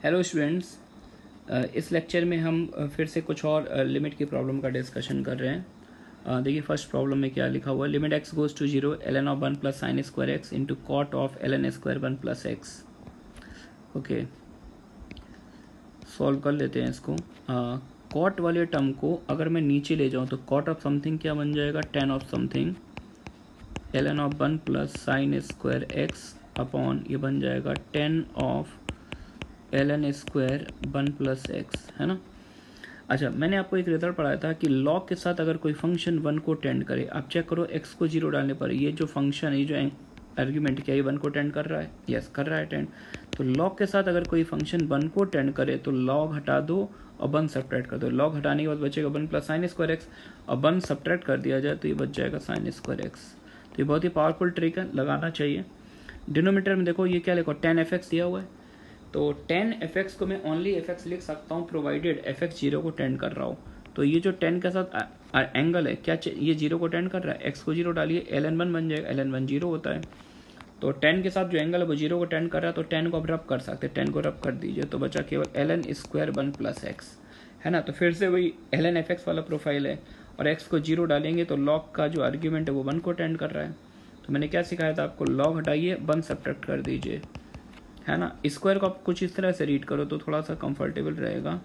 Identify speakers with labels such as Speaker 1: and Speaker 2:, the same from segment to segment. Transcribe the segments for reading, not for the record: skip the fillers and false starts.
Speaker 1: Hello students, इस lecture में हम फिर से कुछ और लिमिट की प्रॉब्लम का डिस्कशन कर रहे हैं। देखिए फर्स्ट प्रॉब्लम में क्या लिखा हुआ है। Limit x goes to 0 ln of 1 plus sine square x into cot of ln square 1 plus x. Okay, solve कर लेते हैं इसको। कॉट वाले टर्म को अगर मैं नीचे ले जाऊँ तो कॉट ऑफ समथिंग क्या बन जाएगा, ten of something ln of 1 plus sine square x upon ये बन जाएगा ten of ln square 1 plus x, है ना। अच्छा, मैंने आपको एक रिजल्ट पढ़ाया था कि लॉग के साथ अगर कोई फंक्शन 1 को टेंड करे, आप चेक करो x को 0 डालने पर ये जो फंक्शन है, ये जो आर्ग्यूमेंट क्या ये 1 को टेंड कर रहा है, यस कर रहा है टेंड। तो लॉग के साथ अगर कोई फंक्शन 1 को टेंड करे तो लॉग हटा दो और 1 सब्ट्रैक्ट कर दो। लॉग हटाने के बाद बचेगा 1 प्लस साइन स्क्वायर एक्स और 1 सब्ट्रैक्ट कर दिया जाए तो ये बच जाएगा साइन स्क्वायर एक्स। तो ये बहुत ही पावरफुल ट्रिक है, लगाना चाहिए। डिनोमीटर में देखो ये क्या लिखो, टेन एफ एक्स दिया हुआ है, तो टेन एफ एक्स को मैं ओनली एफ एक्स लिख सकता हूँ प्रोवाइडेड एफ एक्स 0 को टेंड कर रहा हूँ। तो ये जो 10 के साथ एंगल है क्या ये 0 को टेंड कर रहा है, एक्स को 0 डालिए ln1 बन जाएगा, ln1 0 होता है। तो 10 के साथ जो एंगल है वो 0 को टेंड कर रहा है, तो 10 को अब रब कर सकते हैं, 10 को रब कर दीजिए तो बचा केवल ln स्क्वायर 1 प्लस एक्स, है ना। तो फिर से वही ln एफ एक्स वाला प्रोफाइल है और एक्स को 0 डालेंगे तो लॉग का जो आर्ग्यूमेंट है वो 1 को टेंड कर रहा है। तो मैंने क्या सिखाया था आपको, लॉग हटाइए 1 सब्ट्रैक्ट कर दीजिए, है ना। स्क्वायर को आप कुछ इस तरह से रीड करो तो थोड़ा सा कंफर्टेबल रहेगा।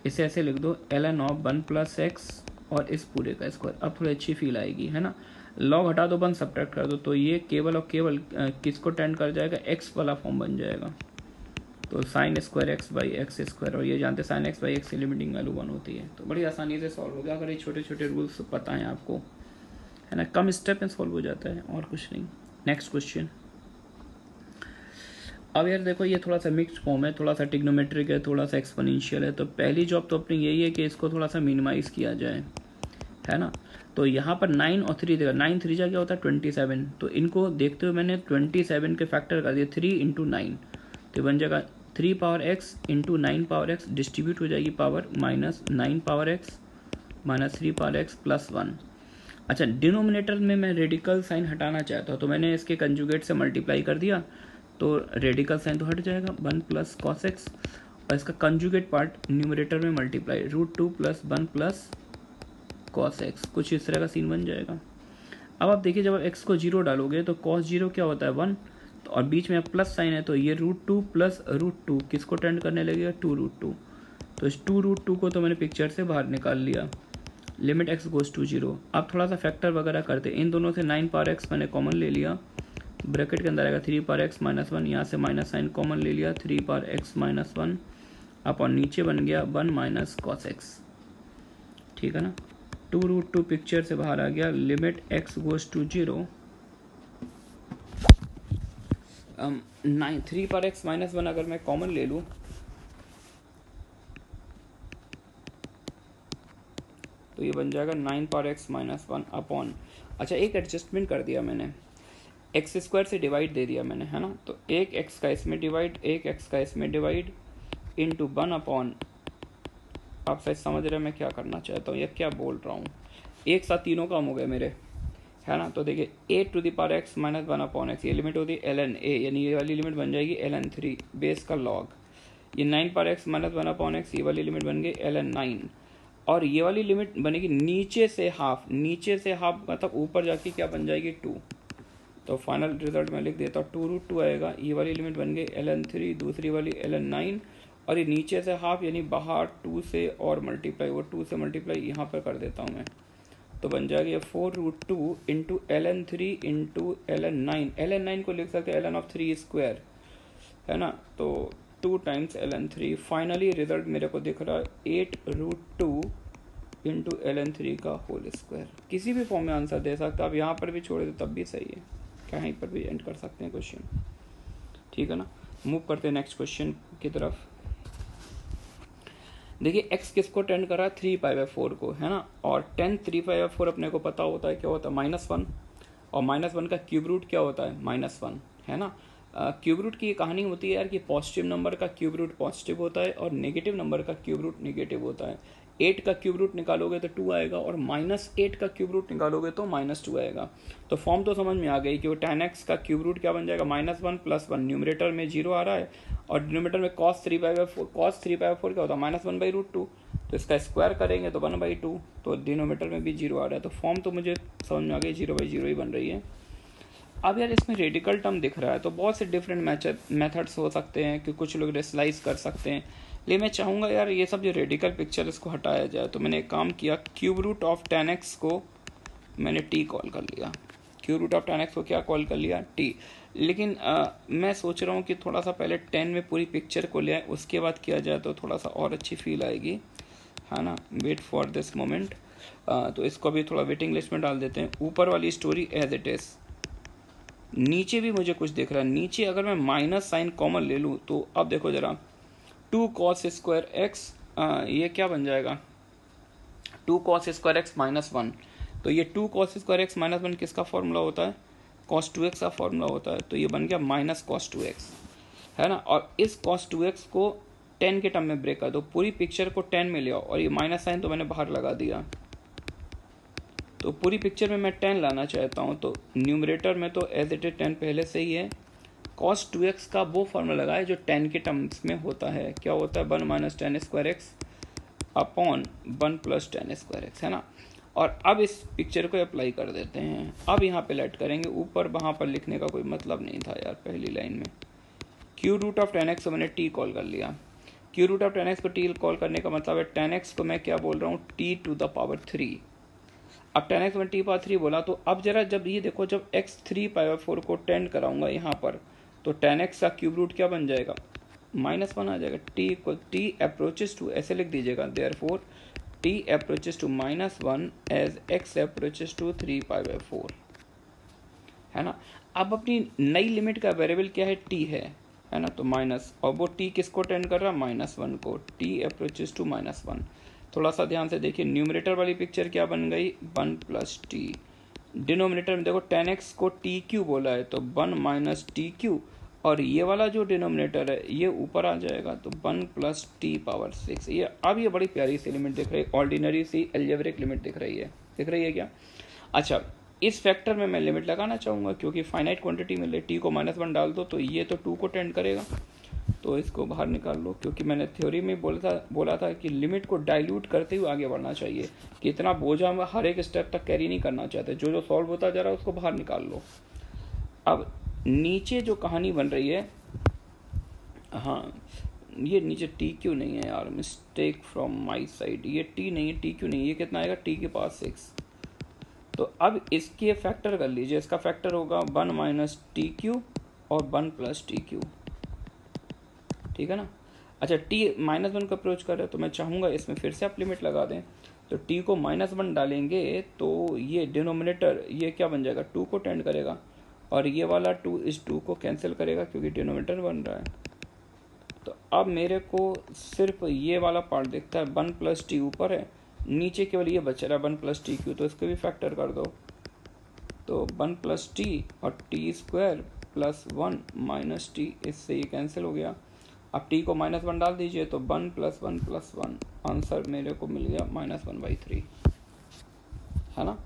Speaker 1: इसे ऐसे लिख दो ln ऑफ 1 प्लस एक्स और इस पूरे का स्क्वायर, अब थोड़ी अच्छी फील आएगी, है ना। लॉग हटा दो 1 सब्ट्रैक्ट कर दो तो ये केवल और केवल किसको टेंड कर जाएगा, एक्स वाला फॉर्म बन जाएगा। तो sign square x by x square, और ये जानते साइन एक्स बाई एक्स की लिमिटिंग वैल्यू 1 होती है। तो बड़ी आसानी से सॉल्व हो गया अगर ये छोटे छोटे रूल्स पता है आपको, है ना। कम स्टेप में सॉल्व हो जाता है और कुछ नहीं। Next question. अब यार देखो ये थोड़ा सा मिक्स फॉर्म है, थोड़ा सा ट्रिग्नोमेट्रिक है, थोड़ा सा एक्सपोनेंशियल है। तो पहली जॉब तो अपनी यही है कि इसको थोड़ा सा मिनिमाइज किया जाए, है ना। तो यहाँ पर 9 और 3 देगा, 9 3 जा क्या होता है 27। तो इनको देखते हुए मैंने 27 के फैक्टर कर दिए 3 इंटू 9, तो बन जाएगा 3 power x into 9 power x, distribute हो जाएगी power minus 9 power x minus 3 power x plus 1। अच्छा, डिनोमिनेटर में मैं रेडिकल साइन हटाना चाहता हूँ तो मैंने इसके कंजुगेट से मल्टीप्लाई कर दिया तो रेडिकल साइन तो हट जाएगा 1 प्लस कॉस एक्स, और इसका कंजुगेट पार्ट न्यूमरेटर में multiply √2 plus 1 plus cos x, कुछ इस तरह का सीन बन जाएगा। अब आप देखिए जब आप एक्स को 0 डालोगे तो कॉस 0 क्या होता है 1, तो और बीच में प्लस साइन है तो ये √2 प्लस √2 किसको टेंड करने लगेगा 2√2। तो इस 2√2 को तो मैंने पिक्चर से बाहर निकाल लिया। Limit x goes to 0। अब थोड़ा सा फैक्टर वगैरह करते, इन दोनों से 9 पावर एक्स मैंने कॉमन ले लिया, ब्रैकेट के अंदर आएगा 3 पावर एक्स माइनस 1, यहाँ से माइनस साइन कॉमन ले लिया 3 पावर एक्स माइनस 1 और नीचे बन गया 1 माइनस कॉस एक्स, ठीक है ना। 2√2 पिक्चर से बाहर आ गया। Limit x goes to 0, 3 power x minus 1 अगर मैं कॉमन ले लूँ तो ये बन जाएगा 9 पावर एक्स माइनस 1 अपॉन, अच्छा एक एडजस्टमेंट कर दिया मैंने, एक्स स्क्वायर से डिवाइड दे दिया मैंने, है ना। तो एक एक्स का इसमें डिवाइड, एक एक्स का इसमें डिवाइड इंटू 1 अपॉन, आप शायद समझ रहे हैं मैं क्या करना चाहता हूँ या क्या बोल रहा हूँ। एक साथ तीनों काम हो गए मेरे, है ना। तो देखिए a to the power x minus 1 upon x, ये लिमिट होती है ln a, यानी ये वाली लिमिट बन जाएगी ln3 बेस का लॉग। ये 9 power x minus 1 upon x, ये वाली लिमिट बन गई ln9, और ये वाली लिमिट बनेगी नीचे से हाफ, नीचे से हाफ मतलब ऊपर जाके क्या बन जाएगी 2। तो फाइनल रिजल्ट मैं लिख देता हूँ 2√2 आएगा। ये वाली लिमिट बन गई ln3, दूसरी वाली ln9, और ये नीचे से हाफ यानी बाहर 2 से और मल्टीप्लाई, वो 2 से मल्टीप्लाई यहाँ पर कर देता हूँ मैं, तो बन जाएगा ये 4√2 into ln3 into ln9। ln9 को लिख सकते हैं ln ऑफ 3 स्क्वायर, है ना। तो 2 टाइम्स ln3। फाइनली रिजल्ट मेरे को दिख रहा है 8√2 इंटू ln3 का होल स्क्वायर। किसी भी फॉर्म में आंसर दे सकते, आप यहाँ पर भी छोड़ दे तब भी सही है, कहीं पर भी एंड कर सकते हैं क्वेश्चन, ठीक है ना। मूव करते हैं नेक्स्ट क्वेश्चन की तरफ। देखिए x किसको टेंड कर रहा है 3π/4 को, है ना। और 10 3π/4 अपने को पता होता है क्या होता है -1, और -1 का क्यूब रूट क्या होता है -1, है ना। क्यूब रूट की कहानी होती है यार कि पॉजिटिव नंबर का क्यूब रूट पॉजिटिव होता है और नेगेटिव नंबर का क्यूब रूट नेगेटिव होता है। 8 का क्यूब रूट निकालोगे तो 2 आएगा और -8 का क्यूब रूट निकालोगे तो -2 आएगा। तो फॉर्म तो समझ में आ गई कि वो 10x का क्यूब रूट क्या बन जाएगा -1 + 1, न्यूमरेटर में 0 आ रहा है और डिनोमीटर में cos 3/4 क्या होता है -1/√2, तो इसका स्क्वायर करेंगे तो 1/2, तो डिनोमीटर में भी 0 आ रहा है। तो फॉर्म तो मुझे समझ में आ गई, 0/0 ही बन रही है। अब यार इसमें रेडिकल टर्म दिख रहा है, तो बहुत से डिफरेंट मेथड्स हो सकते हैं कि कुछ लोग रेसलाइज कर सकते हैं, लेकिन मैं चाहूँगा यार ये सब जो रेडिकल पिक्चर इसको हटाया जाए। तो मैंने एक काम किया, क्यूब रूट ऑफ 10x को मैंने t कॉल कर लिया, क्यूब रूट ऑफ 10x को क्या कॉल कर लिया, t। लेकिन मैं सोच रहा हूँ कि थोड़ा सा पहले 10 में पूरी पिक्चर को ले आए, उसके बाद किया जाए तो थोड़ा सा और अच्छी फील आएगी, है ना। Wait for this moment. तो इसको भी थोड़ा वेटिंग लिस्ट में डाल देते हैं। ऊपर वाली स्टोरी एज इट इज, नीचे भी मुझे कुछ दिख रहा है। नीचे अगर मैं माइनस साइन कॉमन ले लूँ तो अब देखो जरा, 2 cos स्क्वायर एक्स, ये क्या बन जाएगा, 2 cos स्क्वायर एक्स -1। तो ये 2 cos स्क्वायर एक्स -1 किसका फॉर्मूला होता है, cos 2x का फॉर्मूला होता है। तो ये बन गया -cos 2x, है ना। और इस cos 2x को 10 के टर्म में ब्रेक कर दो, पूरी पिक्चर को 10 में ले आओ, और ये माइनस साइन तो मैंने बाहर लगा दिया। तो पूरी पिक्चर में मैं 10 लाना चाहता हूँ, तो न्यूमरेटर में तो एज इट इज 10 पहले से ही है। cos 2x का वो फॉर्मूला लगाए जो 10 के टर्म्स में होता है, क्या होता है, 1 - 10 square x upon 1 + 10 square x, है ना। और अब इस पिक्चर को अप्लाई कर देते हैं। अब यहाँ पे लेट करेंगे, ऊपर वहाँ पर लिखने का कोई मतलब नहीं था यार पहली लाइन में। क्यू रूट ऑफ 10x को मैंने t कॉल कर लिया। क्यू रूट ऑफ 10x को t कॉल करने का मतलब है 10x को मैं क्या बोल रहा हूँ, t⁻3। अब 10x में t⁻3 बोला, तो अब जरा जब ये देखो, जब x 3/4 को टेंड कराऊंगा यहाँ पर, तो 10x का क्यूब रूट क्या बन जाएगा, -1 आ जाएगा। t अप्रोचेस टू, ऐसे लिख दीजिएगा, therefore t approaches to -1 as x approaches to 3/4, है ना। अब अपनी नई लिमिट का वेरिएबल क्या है, t है ना। तो माइनस, और वो t किसको टेंड कर रहा है, -1 को, t अप्रोचेस टू -1। थोड़ा सा ध्यान से देखिए, न्यूमरेटर वाली पिक्चर क्या बन गई, 1 + t। डिनोमिनेटर में देखो 10x को tq बोला है, तो 1 - tq, और ये वाला जो डिनोमिनेटर है ये ऊपर आ जाएगा, तो 1 + t⁻6। ये अब ये बड़ी प्यारी सी लिमिट दिख रही है, ऑर्डिनरी सी अलजेब्रिक लिमिट दिख रही है क्या। अच्छा, इस फैक्टर में मैं लिमिट लगाना चाहूँगा, क्योंकि फाइनाइट क्वांटिटी में t को -1 डाल दो तो ये तो 2 को टेंड करेगा, तो इसको बाहर निकाल लो। क्योंकि मैंने थ्योरी में बोला था कि लिमिट को डाइल्यूट करते हुए आगे बढ़ना चाहिए, कि इतना बोझा हम हर एक स्टेप तक कैरी नहीं करना चाहते, जो सॉल्व होता जा रहा है उसको बाहर निकाल लो। अब नीचे जो कहानी बन रही है, हाँ ये नीचे TQ नहीं है यार, मिस्टेक फ्रॉम माई साइड, ये T नहीं है, TQ नहीं है, ये कितना आएगा, T के पास 6। तो अब इसके फैक्टर कर लीजिए, इसका फैक्टर होगा 1 - TQ और 1 + TQ, ठीक है ना। अच्छा, t -1 का अप्रोच कर रहे हैं, तो मैं चाहूँगा इसमें फिर से आप लिमिट लगा दें। तो t को -1 डालेंगे तो ये डिनोमिनेटर ये क्या बन जाएगा, 2 को टेंड करेगा, और ये वाला 2 इस 2 को कैंसिल करेगा क्योंकि डिनोमिनेटर बन रहा है। तो अब मेरे को सिर्फ ये वाला पार्ट दिखता है, 1 + t ऊपर है, नीचे केवल ये बच रहा है 1 + tq, तो इसके भी फैक्टर कर दो। तो 1 + t और t² + 1 - t, इससे ये कैंसिल हो गया। अब t को -1 डाल दीजिए, तो 1 + 1 + 1, आंसर मेरे को मिल गया -1/3, है ना।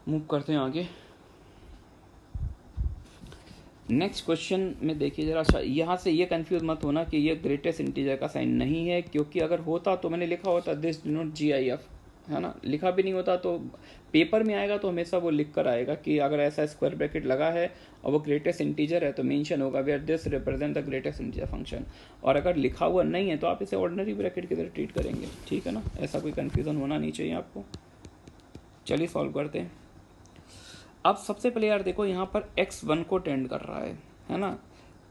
Speaker 1: मूव करते हैं आगे। नेक्स्ट क्वेश्चन में देखिए जरा। अच्छा, यहाँ से ये कंफ्यूज मत होना कि ये ग्रेटेस्ट इंटीजर का साइन नहीं है, क्योंकि अगर होता तो मैंने लिखा होता दिस डिनोट GIF, है ना। लिखा भी नहीं होता तो पेपर में आएगा तो हमेशा वो लिख कर आएगा कि अगर ऐसा स्क्वायर ब्रैकेट लगा है और वो ग्रेटेस्ट इंटीजर है तो मेंशन होगा where this represent the greatest integer function. और अगर लिखा हुआ नहीं है तो आप इसे ऑर्डिनरी ब्रैकेट की तरह ट्रीट करेंगे, ठीक है ना। ऐसा कोई कन्फ्यूजन होना नहीं चाहिए आपको। चलिए सॉल्व करते हैं। अब सबसे पहले यार देखो, यहाँ पर x1 को टेंड कर रहा है ना।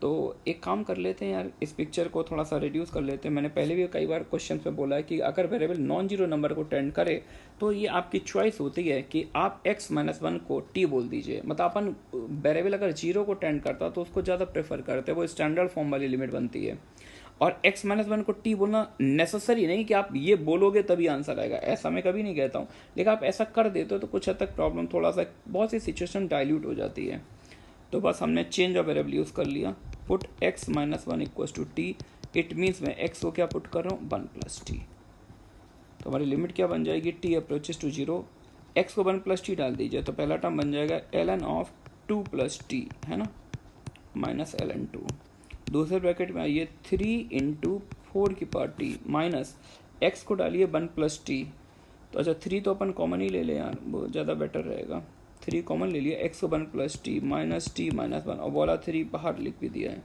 Speaker 1: तो एक काम कर लेते हैं यार, इस पिक्चर को थोड़ा सा रिड्यूस कर लेते हैं। मैंने पहले भी कई बार क्वेश्चन में बोला है कि अगर वेरिएबल नॉन जीरो नंबर को टेंड करे तो ये आपकी चॉइस होती है कि आप x - 1 को t बोल दीजिए। मतलब अपन वेरिएबल अगर जीरो को टेंड करता तो उसको ज़्यादा प्रेफर करते हैं, वो स्टैंडर्ड फॉर्म वाली लिमिट बनती है। और x - 1 को t बोलना नेसेसरी नहीं कि आप ये बोलोगे तभी आंसर आएगा, ऐसा मैं कभी नहीं कहता हूँ, लेकिन आप ऐसा कर देते हो तो कुछ हद तक प्रॉब्लम थोड़ा सा बहुत सी सिचुएशन डाइल्यूट हो जाती है। तो बस हमने चेंज ऑफ वेरिएबल यूज़ कर लिया, put x - 1 = t, it means मैं x को क्या पुट कर रहा हूँ, 1 + t। तो हमारी लिमिट क्या बन जाएगी, t अप्रोचेस टू 0, x को 1 + t डाल दीजिए, तो पहला टर्म बन जाएगा ln of 2 + t, है ना, -ln 2। दूसरे ब्रैकेट में आइए 3 इंटू 4 की पावर टी माइनस एक्स को डालिए 1 प्लस टी। तो अच्छा 3 तो अपन कॉमन ही ले लें यार, वो ज़्यादा बेटर रहेगा। 3 कॉमन ले लिया, एक्स को 1 प्लस टी माइनस 1 और बोला 3 बाहर लिख भी दिया है।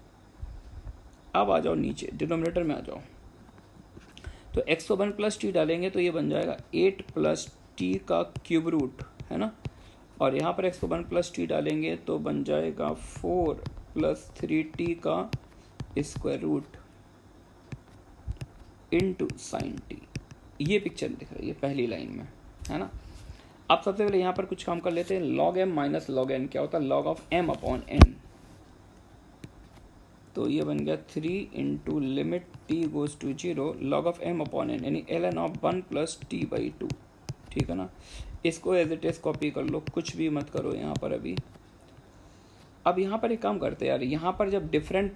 Speaker 1: अब आ जाओ नीचे डिनोमिनेटर में आ जाओ, तो एक्स को 1 प्लस टी डालेंगे तो ये बन जाएगा 8 प्लस टी का क्यूब रूट, है ना। और यहाँ पर एक्स को 1 प्लस टी डालेंगे तो बन जाएगा 4 प्लस 3t का square root into sine t. ये पिक्चर दिख रही है पहली लाइन में, है ना। अब सबसे पहले यहाँ पर कुछ काम कर लेते हैं। Log m minus log n क्या होता है, log of m upon n. तो ये बन गया 3 into limit t goes to 0 log of m upon n, यानी l n of 1 plus t by 2, ठीक है ना। इसको एज इट इज कॉपी कर लो, कुछ भी मत करो यहाँ पर अभी। अब यहाँ पर एक काम करते हैं यार, यहाँ पर जब डिफरेंट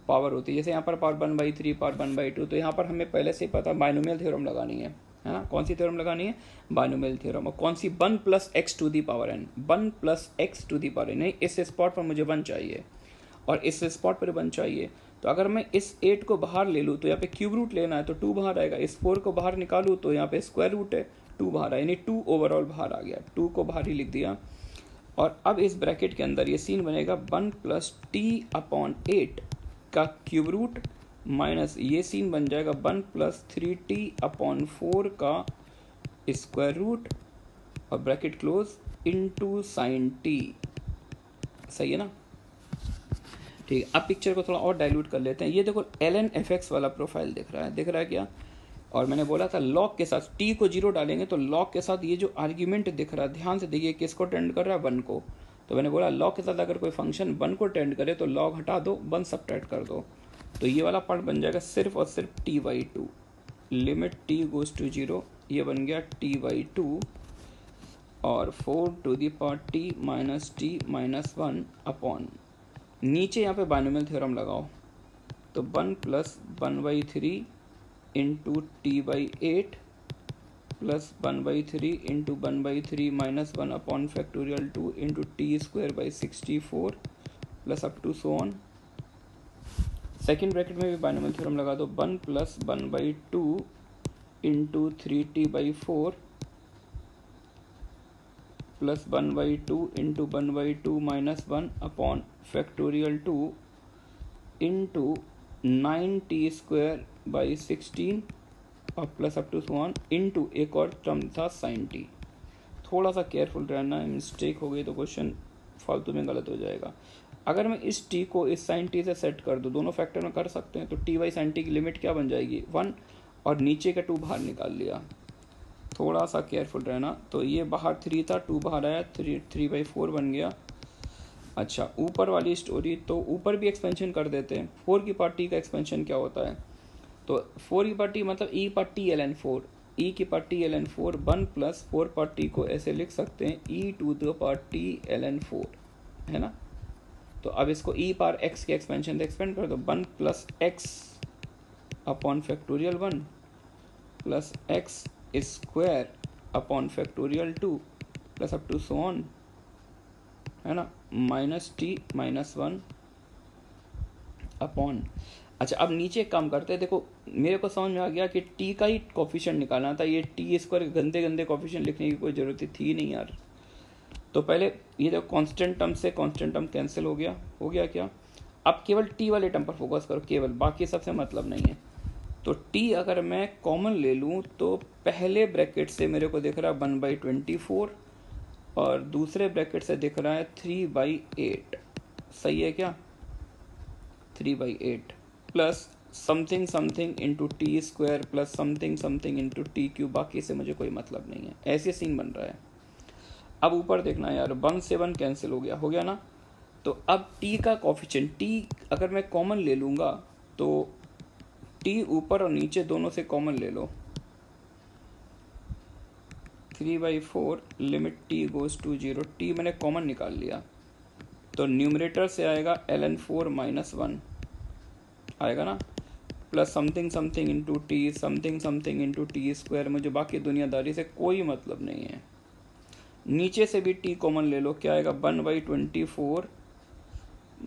Speaker 1: पावर होती है, जैसे यहाँ पर पावर 1/3 पावर 1/2, तो यहाँ पर हमें पहले से ही पता बाइनोमियल थ्योरम लगानी है ना। कौन सी थ्योरम लगानी है, बाइनोमियल थ्योरम। और कौन सी, 1 plus x to the power n, 1 plus x to the power n. नहीं, इस स्पॉट पर मुझे 1 चाहिए और इस स्पॉट पर 1 चाहिए। तो अगर मैं इस 8 को बाहर ले लूँ तो यहाँ पे क्यूब रूट लेना है तो 2 बाहर आएगा। इस 4 को बाहर निकालूँ तो यहाँ पे स्क्वायर रूट है, 2 बाहर आया, यानी 2 ओवरऑल बाहर आ गया, 2 को बाहर ही लिख दिया। और अब इस ब्रैकेट के अंदर ये सीन बनेगा 1 प्लस टी अपॉन 8 का क्यूब रूट माइनस ये सीन बन जाएगा 1 प्लस 3t अपॉन 4 का स्क्वायर रूट और bracket close into sine T. सही है ना, ठीक है। अब पिक्चर को थोड़ा और डाइल्यूट कर लेते हैं। ये देखो ln fx वाला प्रोफाइल दिख रहा है क्या। और मैंने बोला था लॉग के साथ t को 0 डालेंगे तो लॉग के साथ ये जो आर्ग्यूमेंट दिख रहा है, ध्यान से देखिए किसको टेंड कर रहा है, 1 को। तो मैंने बोला लॉग के साथ अगर कोई फंक्शन 1 को टेंड करे तो लॉग हटा दो, 1 सब्ट्रैक्ट कर दो। तो ये वाला पार्ट बन जाएगा सिर्फ और सिर्फ t/2 limit t goes to 0, ये बन गया t/2 और 4 to the power t minus 1 upon, नीचे यहाँ पे बाइनोमियल थ्योरम लगाओ तो 1 plus 1/3 into t/8 plus 1/3 into 1/3 minus 1 upon factorial 2 into t²/64 plus up to so on. Second bracket में भी बाइनोमियल थ्योरम लगा दो, 1 plus 1/2 into 3t/4 plus 1/2 into 1/2 minus 1 upon factorial 2 into 9t²/16 और plus up to one into एक और term था sign T. थोड़ा सा केयरफुल रहना, मिस्टेक हो गई तो क्वेश्चन फालतू में गलत हो जाएगा। अगर मैं इस टी को इस साइन टी से सेट कर दूँ, दोनों फैक्टर में कर सकते हैं, तो टी बाई साइन टी की लिमिट क्या बन जाएगी, 1, और नीचे का 2 बाहर निकाल लिया। थोड़ा सा केयरफुल रहना। तो ये बाहर 3 था, 2 बाहर आया, 3/4 बन गया। अच्छा, ऊपर वाली स्टोरी तो ऊपर भी एक्सपेंशन कर देते हैं। 4 की पावर टी का एक्सपेंशन क्या होता है, तो 4 की पावर टी मतलब e power t ln 4, e की power t ln 4, 1 plus 4 power t को ऐसे लिख सकते हैं e to the power t ln 4, है ना। तो अब इसको e पावर x के एक्सपेंशन से एक्सपेंड कर दो, 1 plus x upon factorial 1 plus x square upon factorial 2 plus up to so on, है ना, माइनस टी माइनस 1 अपॉन। अच्छा, अब नीचे काम करते हैं। देखो मेरे को समझ में आ गया कि टी का ही कोफिशिएंट निकालना था, ये टी स्क्वायर गंदे गंदे कोफिशिएंट लिखने की कोई ज़रूरत थी नहीं यार। तो पहले ये देखो कांस्टेंट टर्म से कांस्टेंट टर्म कैंसिल हो गया क्या। अब केवल टी वाले टर्म पर फोकस करो, केवल, बाकी सबसे मतलब नहीं है। तो टी अगर मैं कॉमन ले लूँ तो पहले ब्रैकेट से मेरे को दिख रहा है 1/24 और दूसरे ब्रैकेट से दिख रहा है 3/8। सही है क्या, 3/8 plus something something into t square plus something something into T cube, बाकी से मुझे कोई मतलब नहीं है। ऐसे सीन बन रहा है। अब ऊपर देखना यार, 1 से 1 कैंसिल हो गया ना। तो अब टी का कोफिशिएंट, टी अगर मैं कॉमन ले लूँगा तो टी ऊपर और नीचे दोनों से कॉमन ले लो, 3/4 limit t goes to 0, t मैंने कॉमन निकाल लिया तो न्यूमरेटर से आएगा ln 4 माइनस 1 आएगा ना, plus something something into t something something into t square. मुझे बाकी दुनियादारी से कोई मतलब नहीं है। नीचे से भी टी कॉमन ले लो, क्या आएगा, 1/24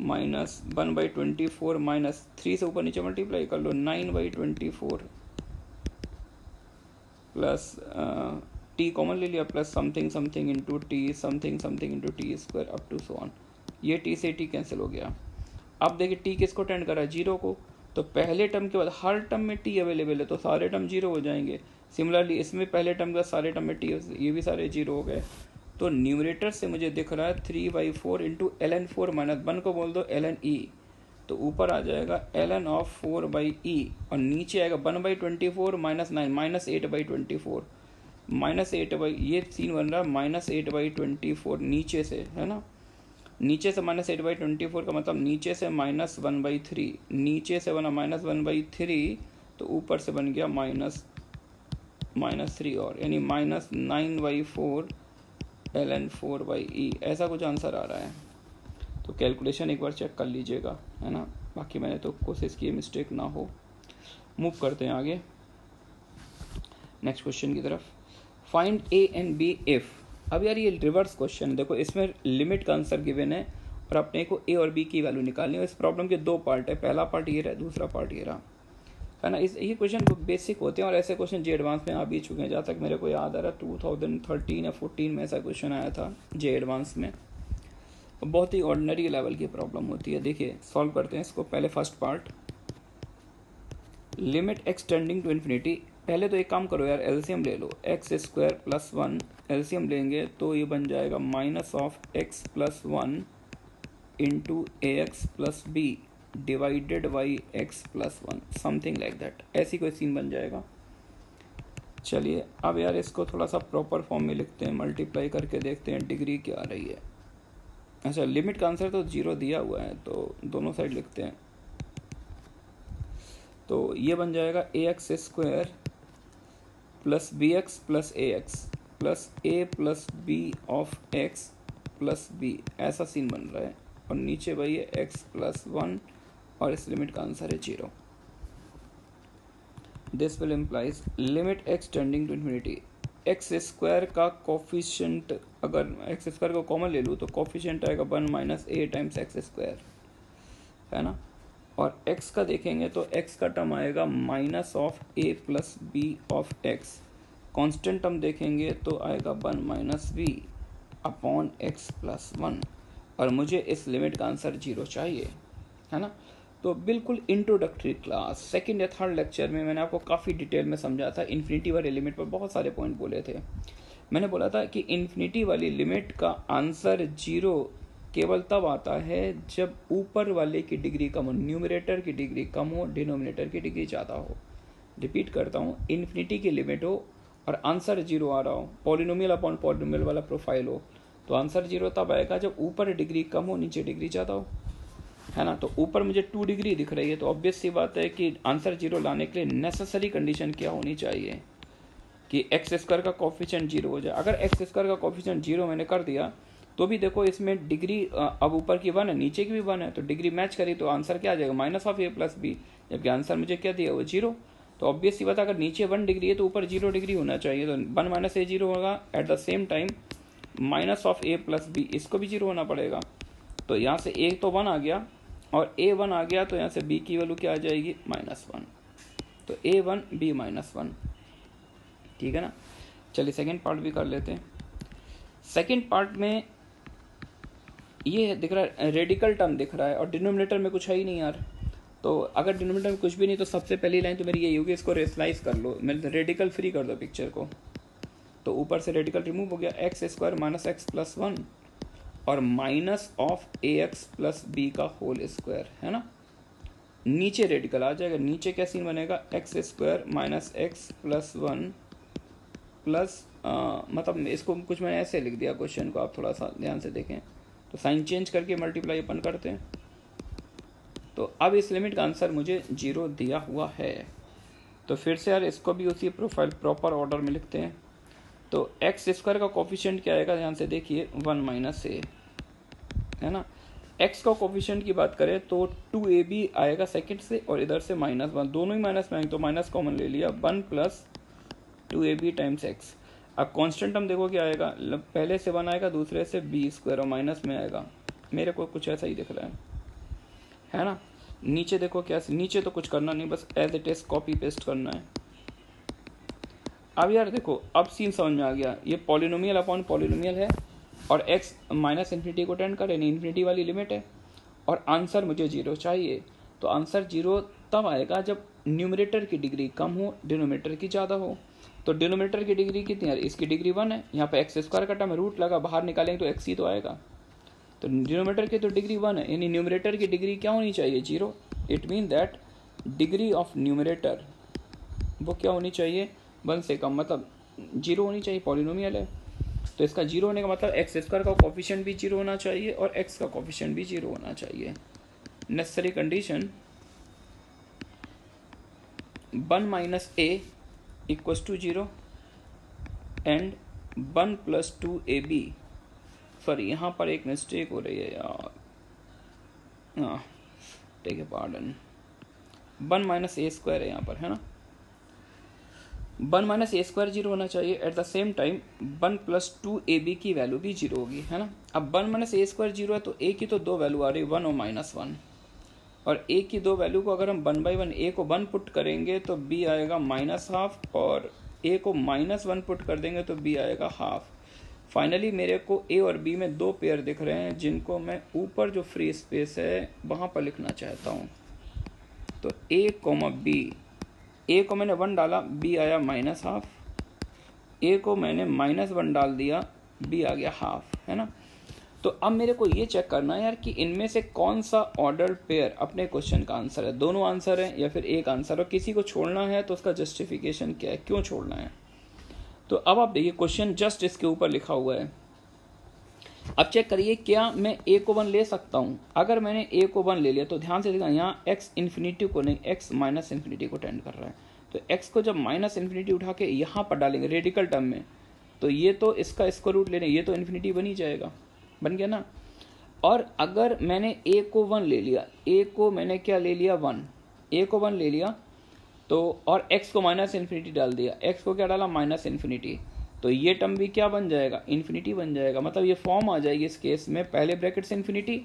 Speaker 1: माइनस 1/24 माइनस 3 से ऊपर नीचे मल्टीप्लाई कर लो 9/24 प्लस टी कॉमन ले लिया plus something something into t something something into t square up to so on. ये टी से टी कैंसिल हो गया। अब देखिए टी किसको टेंड कर रहा है, जीरो को, तो पहले टर्म के बाद हर टर्म में टी अवेलेबल है तो सारे टर्म जीरो हो जाएंगे। सिमिलरली इसमें पहले टर्म के बाद सारे टर्म में टी, ये भी सारे जीरो हो गए। तो न्यूमरेटर से मुझे दिख रहा है 3/4 इंटू ln4 माइनस 1 को बोल दो ln e, तो ऊपर आ जाएगा ln ऑफ 4/e और नीचे आएगा 1/24 माइनस 9 माइनस 8/24 माइनस 8 ये सीन बन रहा है माइनस 8/24 नीचे से, है ना, नीचे से माइनस 8/24 का मतलब नीचे से -1/3, नीचे से बना -1/3 तो ऊपर से बन गया -3 और यानी -9/4 ln 4/e, ऐसा कुछ आंसर आ रहा है। तो कैलकुलेशन एक बार चेक कर लीजिएगा, है ना, बाकी मैंने तो कोशिश की मिस्टेक ना हो। मूव करते हैं आगे नेक्स्ट क्वेश्चन की तरफ। Find a and b if. अब यार ये रिवर्स क्वेश्चन, देखो इसमें लिमिट का आंसर गिवन है और अपने को ए और बी की वैल्यू निकालनी है। इस प्रॉब्लम के दो पार्ट है, पहला पार्ट ये रहा, दूसरा पार्ट ये रहा, है ना। ये क्वेश्चन बेसिक होते हैं और ऐसे क्वेश्चन जे एडवांस में आ भी चुके हैं। जहाँ तक मेरे को याद आ रहा है 2013 या 14 में ऐसा क्वेश्चन आया था जे एडवांस में। बहुत ही ऑर्डिनरी लेवल की प्रॉब्लम होती है। देखिए सॉल्व करते हैं इसको। पहले first part, limit x tending to infinity. पहले तो एक काम करो यार, एलसीएम ले लो, x² + 1 एलसीएम लेंगे तो ये बन जाएगा -(x + 1) into ax + b divided by x + 1, something like that, ऐसी कोई सीन बन जाएगा। चलिए अब यार इसको थोड़ा सा प्रॉपर फॉर्म में लिखते हैं, मल्टीप्लाई करके देखते हैं डिग्री क्या आ रही है। अच्छा लिमिट का आंसर तो 0 दिया हुआ है तो दोनों साइड लिखते हैं। तो ये बन जाएगा ax² plus bx plus ax plus a plus b of x plus b, ऐसा सीन बन रहा है। और नीचे भाई है x + 1 और इस लिमिट का आंसर है 0। This will implies limit x tending to infinity. x² का कोफिशिएंट, अगर x² को कॉमन ले लूँ तो कोफिशिएंट आएगा 1 - a टाइम्स x², है ना। और x का देखेंगे तो x का टर्म आएगा -(a + b of x), constant term देखेंगे तो आएगा 1 - b अपॉन x + 1, और मुझे इस लिमिट का आंसर 0 चाहिए, है ना। तो बिल्कुल इंट्रोडक्टरी क्लास सेकंड या थर्ड लेक्चर में मैंने आपको काफ़ी डिटेल में समझा था। इन्फिनिटी वाले लिमिट पर बहुत सारे पॉइंट बोले थे। मैंने बोला था कि इन्फिनिटी वाली लिमिट का आंसर 0 केवल तब आता है जब ऊपर वाले की डिग्री कम हो, न्यूमरेटर की डिग्री कम हो, डिनोमिनेटर की डिग्री ज़्यादा हो। रिपीट करता हूँ, इन्फिनिटी की लिमिट हो और आंसर 0 आ रहा हो, पॉलिनोमियल अपॉन पॉलिनोमियल वाला प्रोफाइल हो, तो आंसर 0 तब आएगा जब ऊपर डिग्री कम हो, नीचे डिग्री ज़्यादा हो, है ना। तो ऊपर मुझे 2 डिग्री दिख रही है तो ऑब्वियस सी बात है कि आंसर 0 लाने के लिए नेसेसरी कंडीशन क्या होनी चाहिए कि x² का कोफिशिएंट 0 हो जाए। अगर x² का कोफिशिएंट 0 मैंने कर दिया तो भी देखो इसमें डिग्री अब ऊपर की 1 है, नीचे की भी 1 है, तो डिग्री मैच करी तो आंसर क्या आ जाएगा -(a + b), जबकि आंसर मुझे क्या दिया वो 0। तो ऑब्वियस सी बात है अगर नीचे 1 डिग्री है तो ऊपर 0 डिग्री होना चाहिए, तो 1 - a 0 होगा। At the same time -(a + b) इसको भी 0 होना पड़ेगा। तो यहाँ से a तो 1 आ गया और a 1 आ गया तो यहाँ से b की वैल्यू क्या आ जाएगी -1, तो a1 b -1, ठीक है ना। चलिए सेकेंड पार्ट भी कर लेते हैं। सेकेंड पार्ट में ये दिख रहा है रेडिकल टर्म दिख रहा है और डिनोमिनेटर में कुछ है ही नहीं यार। तो अगर डिनोमिनेटर में कुछ भी नहीं तो सबसे पहली लाइन तो मेरी यही होगी, इसको रेशनलाइज कर लो, मेरे रेडिकल फ्री कर दो पिक्चर को। तो ऊपर से रेडिकल रिमूव हो गया, x² - x + 1 और -(ax + b) का होल स्क्वायर, है ना। नीचे रेडिकल आ जाएगा, नीचे क्या सीन बनेगा, x² - x + 1 प्लस मतलब इसको कुछ मैंने ऐसे लिख दिया क्वेश्चन को, आप थोड़ा सा ध्यान से देखें तो साइन चेंज करके मल्टीप्लाई अपन करते हैं। तो अब इस लिमिट का आंसर मुझे 0 दिया हुआ है। तो फिर से यार इसको भी उसी प्रोफाइल प्रॉपर ऑर्डर में लिखते हैं। तो x² का कोफिशिएंट क्या आएगा, ध्यान से देखिए 1 - a, है ना। x का कोफिशिएंट की बात करें तो 2ab आएगा सेकंड से और इधर से -1, दोनों ही माइनस में आएंगे तो माइनस कॉमन ले लिया, 1 + 2ab टाइम्स x। अब कांस्टेंट हम देखो क्या आएगा, पहले से 1 आएगा, दूसरे से b² और माइनस में आएगा, मेरे को कुछ ऐसा ही दिख रहा है। है ना। नीचे देखो क्या, नीचे तो कुछ करना नहीं, बस as it is copy paste करना है। अब यार देखो, अब सीन समझ में आ गया, ये पॉलिनोमियल अपॉन पॉलिनोमियल है और x माइनस इन्फिनिटी को टेंड करे, नहीं इन्फिनिटी वाली लिमिट है, और आंसर मुझे 0 चाहिए। तो आंसर 0 तब आएगा जब न्यूमरेटर की डिग्री कम हो, डिनोमिनेटर की ज़्यादा हो। तो डिनोमिनेटर की डिग्री कितनी है, इसकी डिग्री 1 है, यहाँ पे एक्स स्क्वायर का टर्म रूट लगा, बाहर निकालेंगे तो एक्स ही तो आएगा। तो डिनोमिनेटर की तो डिग्री 1 है, यानी न्यूमरेटर की डिग्री क्या होनी चाहिए, 0। It mean that degree of numerator वो क्या होनी चाहिए, 1 से कम, मतलब 0 होनी चाहिए, पॉलिनोमियल है। तो इसका 0 होने का मतलब एक्स स्क्वायर का कोफिशिएंट भी 0 होना चाहिए और एक्स का कोफिशिएंट भी 0 होना चाहिए। Necessary condition 1 minus a equals to 0 and 1 plus 2ab। Sorry, यहाँ पर एक मिस्टेक हो रही है यार, हाँ take a pardon, 1 minus a square है यहाँ पर, है ना। 1 माइनस ए स्क्वायर 0 होना चाहिए, at the same time 1 plus 2ab की वैल्यू भी 0 होगी, है ना। अब 1 माइनस ए स्क्वायर 0 है तो a की तो दो वैल्यू आ रही है, 1 और -1, और a की दो वैल्यू को अगर हम 1/1 a को 1 पुट करेंगे तो b आएगा -12, और a को -1 पुट कर देंगे तो b आएगा हाफ। फाइनली मेरे को a और b में दो पेयर दिख रहे हैं जिनको मैं ऊपर जो फ्री स्पेस है वहाँ पर लिखना चाहता हूँ। तो a, b, a को मैंने 1 डाला, b आया -12, a को मैंने -1 डाल दिया, b आ गया हाफ, है ना। तो अब मेरे को ये चेक करना है यार कि इनमें से कौन सा ऑर्डर पेयर अपने क्वेश्चन का आंसर है, दोनों आंसर है या फिर एक आंसर, और किसी को छोड़ना है तो उसका जस्टिफिकेशन क्या है, क्यों छोड़ना है। तो अब आप देखिए क्वेश्चन जस्ट इसके ऊपर लिखा हुआ है। अब चेक करिए, क्या मैं a को 1 ले सकता हूँ। अगर मैंने a को 1 ले लिया तो ध्यान से देखना, यहाँ x इन्फिनिटी को नहीं, x माइनस इन्फिनिटी को टेंड कर रहा है। तो x को जब माइनस इन्फिनिटी उठा के यहाँ पर डालेंगे रेडिकल टर्म में, तो ये तो इसका स्क्वायर रूट लेने, ये तो इन्फिनिटी बन ही जाएगा, बन गया ना। और अगर मैंने a को 1 ले लिया, a को मैंने क्या ले लिया 1, a को 1 ले लिया तो, और x को माइनस इन्फिनिटी डाल दिया, x को क्या डाला माइनस इन्फिनिटी, तो ये टर्म भी क्या बन जाएगा, इन्फिनिटी बन जाएगा। मतलब ये फॉर्म आ जाएगी इस केस में, पहले ब्रैकेट से इन्फिनिटी,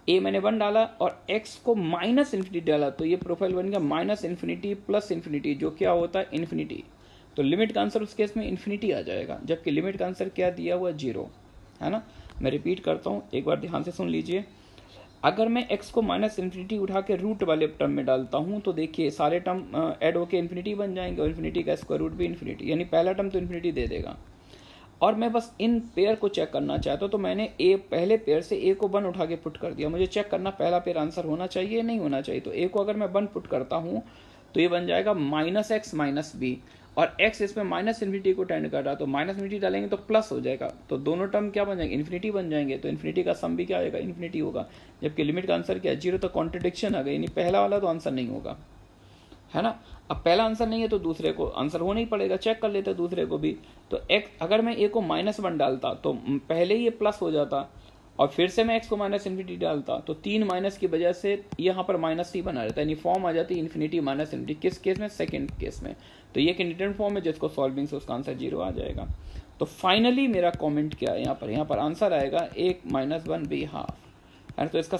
Speaker 1: a मैंने 1 डाला और x को माइनस इन्फिनिटी डाला, तो ये प्रोफाइल बन गया माइनस इन्फिनिटी प्लस इन्फिनिटी, जो क्या होता है इन्फिनिटी। तो लिमिट का आंसर उस केस में इन्फिनिटी आ जाएगा, जबकि लिमिट का आंसर क्या दिया हुआ 0, है ना। मैं रिपीट करता हूँ, एक बार ध्यान से सुन लीजिए। अगर मैं x को माइनस इन्फिनिटी उठा के रूट वाले टर्म में डालता हूँ तो देखिए सारे टर्म ऐड होके इन्फिनिटी बन जाएंगे, और इन्फिनिटी का स्क्वायर रूट भी इन्फिनिटी, यानी पहला टर्म तो इन्फिनिटी दे देगा। और मैं बस इन पेयर को चेक करना चाहता हूँ, तो मैंने पहले पेयर से a को 1 उठा के पुट कर दिया। मुझे चेक करना पहला पेयर आंसर होना चाहिए नहीं होना चाहिए। तो a को अगर मैं 1 पुट करता हूँ तो ये बन जाएगा -x माइनस b, और x इसमें माइनस इन्फिनिटी को टेंड कर रहा, तो माइनस इन्फिनिटी डालेंगे तो प्लस हो जाएगा, तो दोनों टर्म क्या बन जाएंगे, इन्फिनिटी बन जाएंगे। तो इन्फिनिटी का सम भी क्या आएगा, इन्फिनिटी होगा, जबकि लिमिट का आंसर क्या है 0। तो कॉन्ट्रडिक्शन आ गई, यानी पहला वाला तो आंसर नहीं होगा, है ना। अब पहला आंसर नहीं है तो दूसरे को आंसर होना ही पड़ेगा, चेक कर लेते दूसरे को भी। तो x अगर मैं a को -1 डालता तो पहले ही ये प्लस हो जाता, और फिर से मैं x को माइनस इन्फिनिटी डालता तो 3 माइनस की वजह से यहाँ पर माइनस ही बना रहता है, यानी फॉर्म आ जाती है इन्फिनिटी माइनस इन्फिनिटी। किस केस में, सेकंड केस में। तो ये कंडीशन फॉर्म है जिसको सॉल्विंग से उसका आंसर 0 आ जाएगा। तो फाइनली मेरा कमेंट क्या है, यहाँ पर आंसर आएगा 1 - 1 b हाफ, तो इसका